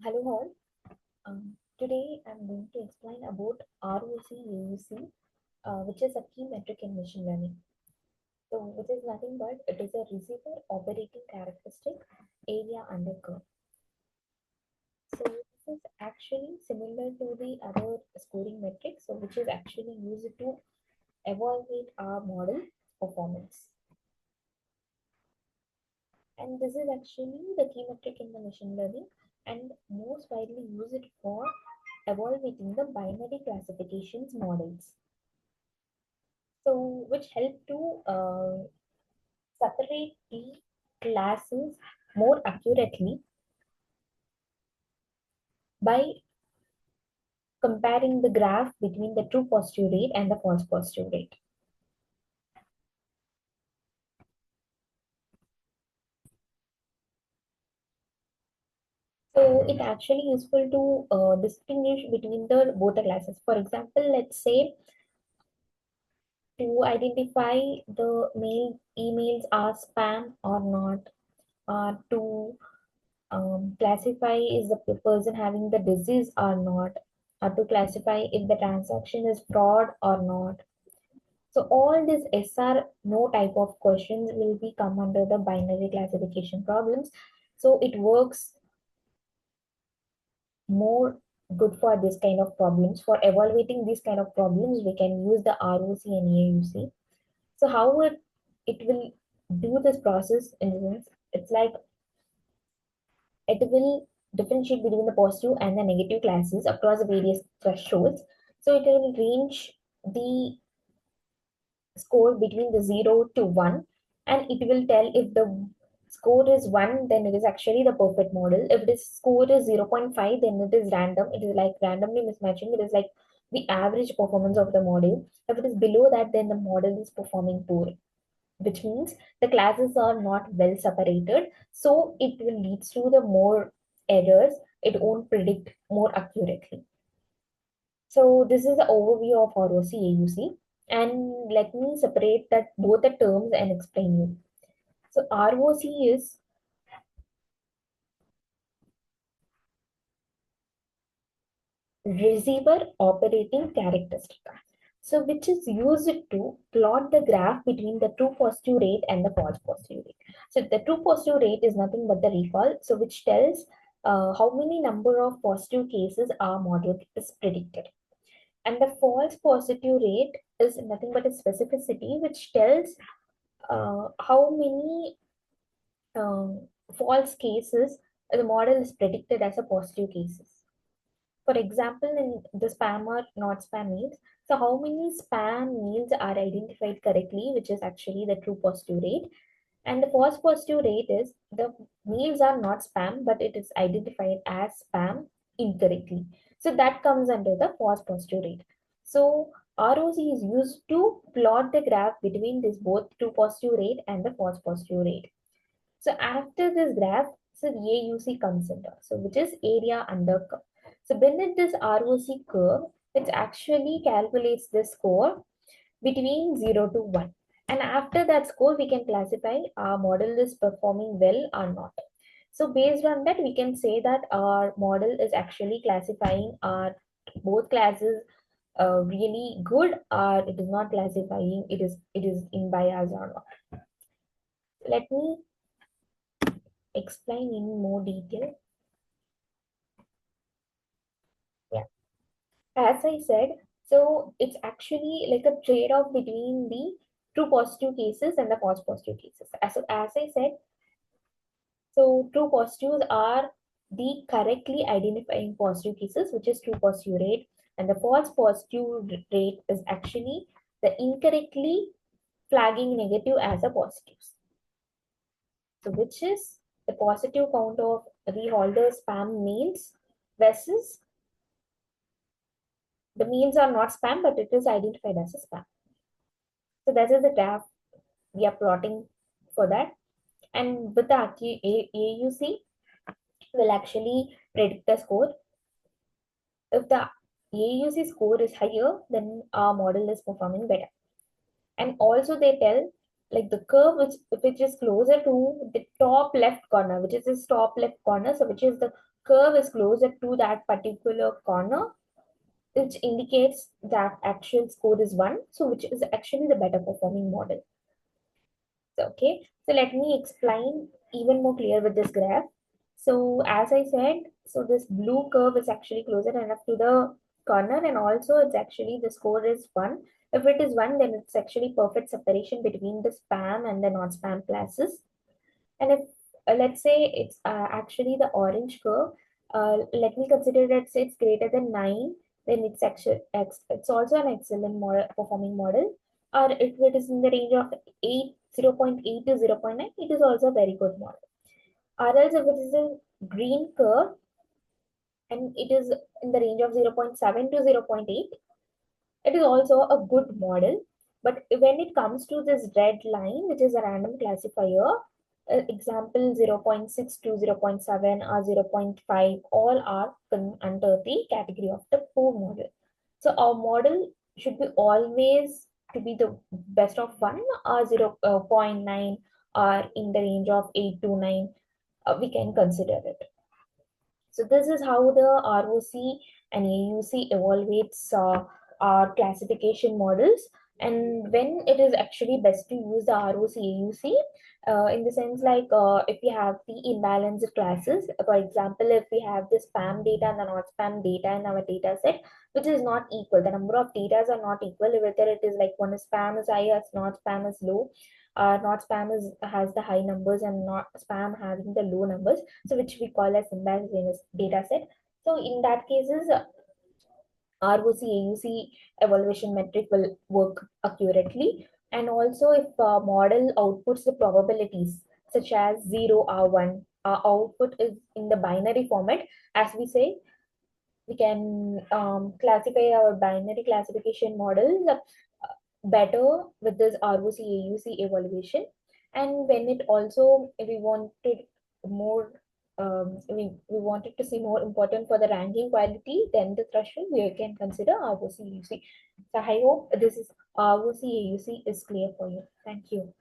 Hello all. Today I'm going to explain about ROC AUC, which is a key metric in machine learning. So, which is nothing but it is a receiver operating characteristic area under curve. So, this is actually similar to the other scoring metric, so which is actually used to evaluate our model performance. And this is actually the key metric in the machine learning and most widely used for evaluating the binary classifications models. So, which help to separate the classes more accurately by comparing the graph between the true positive rate and the false positive rate. So it actually useful to distinguish between the both the classes. For example, let's say to identify the mail emails are spam or not, to classify is the person having the disease or not, or to classify if the transaction is fraud or not. So all these SR no type of questions will be come under the binary classification problems. So it works more good for this kind of problems. For evaluating these kind of problems, we can use the ROC and AUC. So how it will do this process in the sense, it's like it will differentiate between the positive and the negative classes across the various thresholds. So it will range the score between the 0 to 1, and it will tell if the score is 1, then it is actually the perfect model. If the score is 0.5, then it is random. It is like randomly mismatching. It is like the average performance of the model. If it is below that, then the model is performing poor, which means the classes are not well separated, so it will lead to the more errors. It won't predict more accurately. So this is the overview of ROC AUC, and let me separate that both the terms and explain you. So ROC is receiver operating characteristic, so which is used to plot the graph between the true positive rate and the false positive rate. So the true positive rate is nothing but the recall, so which tells how many number of positive cases our model is predicted. And the false positive rate is nothing but a specificity which tells how many false cases the model is predicted as a positive cases. For example, in the spam or not spam mails, so how many spam mails are identified correctly, which is actually the true positive rate, and the false positive rate is the mails are not spam, but it is identified as spam incorrectly. So that comes under the false positive rate. So ROC is used to plot the graph between this both true positive rate and the false positive rate. So after this graph, so the AUC comes under, so which is area under curve. So beneath this ROC curve, it actually calculates the score between 0 to 1. And after that score, we can classify our model is performing well or not. So based on that, we can say that our model is actually classifying our both classes really good, or it is not classifying, it is in bias or not. Let me explain in more detail. Yeah. As I said, so it's actually like a trade-off between the true positive cases and the false positive cases. As I said, so true positives are the correctly identifying positive cases, which is true positive rate, and the false positive rate is actually the incorrectly flagging negative as a positive. So which is the positive count of the holder spam mails versus the mails are not spam, but it is identified as a spam. So that is the graph we are plotting for that. And with the AUC, will actually predict the score. If the AUC score is higher, then our model is performing better. And also they tell like the curve which is closer to the top left corner, which is this top left corner, so which is the curve is closer to that particular corner, which indicates that actual score is 1, so which is actually the better performing model. So, okay, so let me explain even more clear with this graph. So as I said, so this blue curve is actually closer enough to the corner, and also it's actually the score is 1. If it is 1, then it's actually perfect separation between the spam and the non-spam classes. And if let's say it's actually the orange curve, let me consider that it's greater than 9, then it's actually it's also an excellent model, performing model. Or if it is in the range of 8, 0.8 to 0.9, it is also a very good model. Or else if it is a green curve and it is in the range of 0.7 to 0.8, it is also a good model. But when it comes to this red line, which is a random classifier, example 0.6 to 0.7 or 0.5, all are under the category of the poor model. So our model should be always to be the best of 1 or 0.9 or in the range of 8 to 9, we can consider it. So this is how the ROC and AUC evaluates our classification models, and when it is actually best to use the ROC AUC, in the sense like if we have the imbalanced classes, for example, if we have the spam data and the not spam data in our data set, which is not equal, the number of data are not equal, whether it is like one is spam is high, as not spam is low, not spam is has the high numbers and not spam having the low numbers, so which we call as imbalanced data set. So in that cases, ROC AUC evaluation metric will work accurately. And also if model outputs the probabilities such as 0 or 1, our output is in the binary format, as we say, we can classify our binary classification models better with this ROC AUC evaluation. And when it also, if we wanted more, we wanted to see more important for the ranking quality, then the threshold we can consider ROC AUC. So I hope this is ROC AUC is clear for you. Thank you.